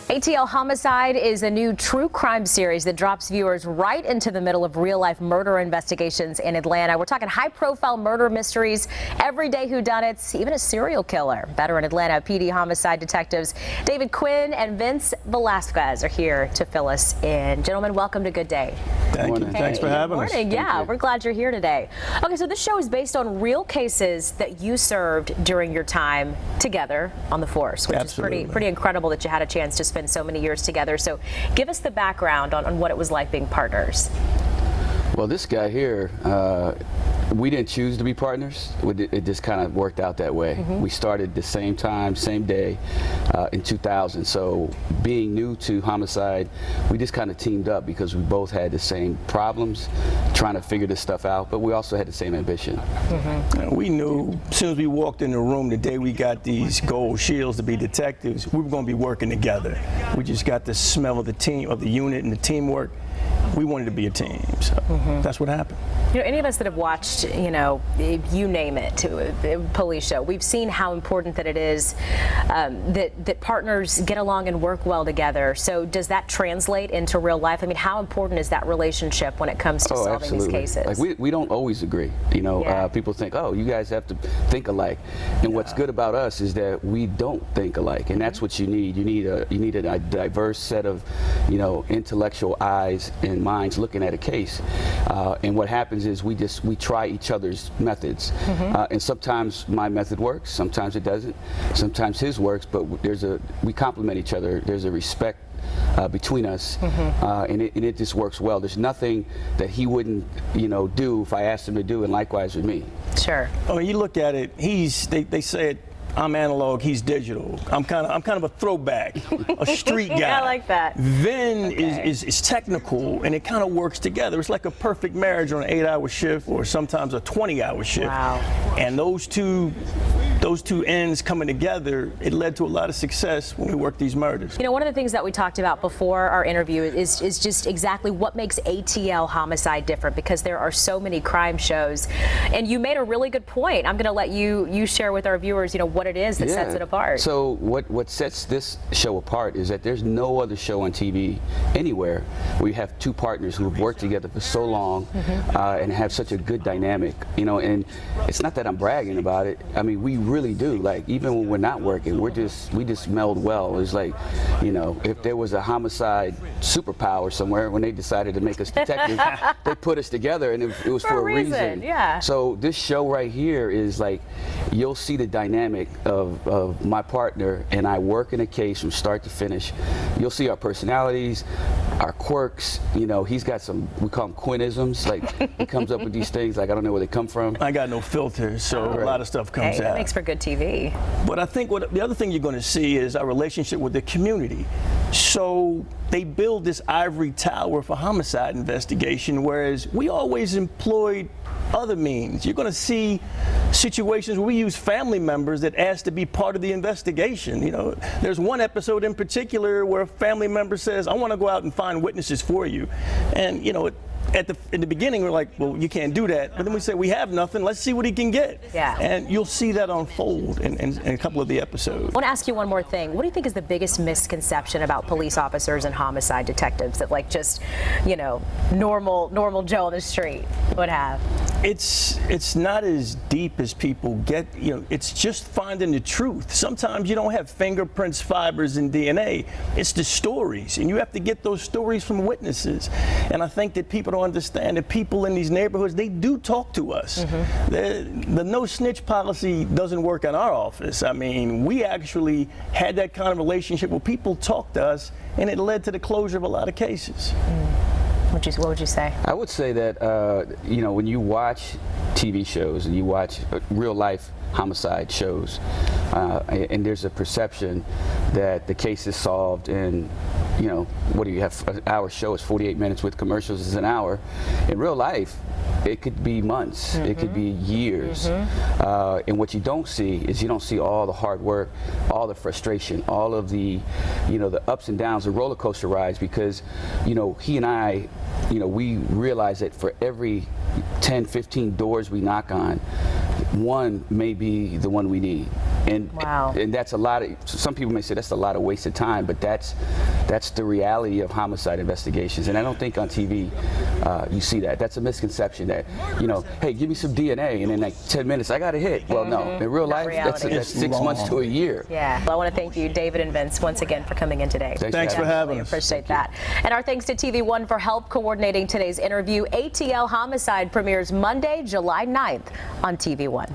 ATL Homicide is a new true crime series that drops viewers right into the middle of real-life murder investigations in Atlanta. We're talking high-profile murder mysteries, everyday whodunits, even a serial killer. Veteran Atlanta PD homicide detectives David Quinn and Vince Velasquez are here to fill us in. Gentlemen, welcome to Good Day. Thank you. Thanks for having us. Yeah, we're glad you're here today. Okay, so this show is based on real cases that you served during your time together on the force, which is pretty incredible that you had a chance to spend so many years together. So give us the background on what it was like being partners. Well, this guy here, we didn't choose to be partners. It just kind of worked out that way. We started the same time, same day in 2000. So being new to homicide, we just kind of teamed up because we both had the same problems, trying to figure this stuff out, but we also had the same ambition. We knew as soon as we walked in the room the day we got these gold shields to be detectives, we were going to be working together. We just got the smell of the team, of the unit and the teamwork. We wanted to be a team, so that's what happened. You know, any of us that have watched, you know, you name it, to a police show, we've seen how important that it is that partners get along and work well together. So does that translate into real life? I mean, how important is that relationship when it comes to solving these cases? Like we don't always agree. You know, people think, oh, you guys have to think alike. And what's good about us is that we don't think alike, and that's what you need. You need a diverse set of, you know, intellectual eyes and minds looking at a case. And what happens is we try each other's methods. And sometimes my method works, sometimes it doesn't, sometimes his works, but we complement each other. There's a respect between us, and it just works well. There's nothing that he wouldn't, you know, do if I asked him to do, and likewise with me. Sure. I mean, you look at it, they said I'm analog, he's digital. I'm kind of a throwback, a street guy. Yeah, I like that. Vin is technical, and it kind of works together. It's like a perfect marriage on an 8-hour shift or sometimes a 20-hour shift. Wow. And those two ends coming together, it led to a lot of success when we worked these murders. You know, one of the things that we talked about before our interview is just exactly what makes ATL Homicide different, because there are so many crime shows. And you made a really good point. I'm going to let you share with our viewers, you know, what it is that sets it apart. So what sets this show apart is that there's no other show on TV anywhere where you have two partners who have worked together for so long and have such a good dynamic. You know, and it's not that I'm bragging about it. I mean, we really do. Like, even when we're not working, we just meld well. It's like, you know, if there was a homicide superpower somewhere, when they decided to make us detectives, they put us together, and it was for a reason. Yeah. So this show right here is like, you'll see the dynamic of my partner and I work in a case from start to finish. You'll see our personalities, our quirks. You know, he's got some, we call them Quinnisms. Like, he comes up with these things, like, I don't know where they come from. I got no filter, so a lot of stuff comes out. That makes for good TV. But I think the other thing you're going to see is our relationship with the community. So they build this ivory tower for homicide investigation, whereas we always employed other means. You're going to see situations where we use family members that ask to be part of the investigation. You know, there's one episode in particular where a family member says, I want to go out and find witnesses for you. And, you know, in the beginning, we're like, well, you can't do that. But then we say, we have nothing. Let's see what he can get. Yeah. And you'll see that unfold in a couple of the episodes. I want to ask you one more thing. What do you think is the biggest misconception about police officers and homicide detectives that, like, just, you know, normal Joe on the street would have? It's not as deep as people get. You know, it's just finding the truth. Sometimes you don't have fingerprints, fibers, and DNA. It's the stories, and you have to get those stories from witnesses. And I think that people don't understand that people in these neighborhoods, they do talk to us. The no snitch policy doesn't work in our office. I mean, we actually had that kind of relationship where people talked to us, and it led to the closure of a lot of cases. What would you say? I would say that, you know, when you watch TV shows and you watch real life homicide shows, and there's a perception that the case is solved in, you know, what do you have? An hour show is 48 minutes with commercials is an hour. In real life, it could be months, it could be years. And what you don't see is you don't see all the hard work, all the frustration, all of the, you know, the ups and downs, the roller coaster rides, because, you know, he and I, you know, we realize that for every 10, 15 doors we knock on, one may be the one we need. And wow. and that's a lot of, some people may say that's a lot of wasted time, but that's the reality of homicide investigations. And I don't think on TV you see that. That's a misconception that, you know, hey, give me some DNA, and in like 10 minutes I got a hit. Well, no, in real life, that's 6 months to a year. Yeah. Well, I want to thank you, David and Vince, once again for coming in today. Thanks for having us. Appreciate that. And our thanks to TV One for help coordinating today's interview. ATL Homicide premieres Monday, July 9th on TV One.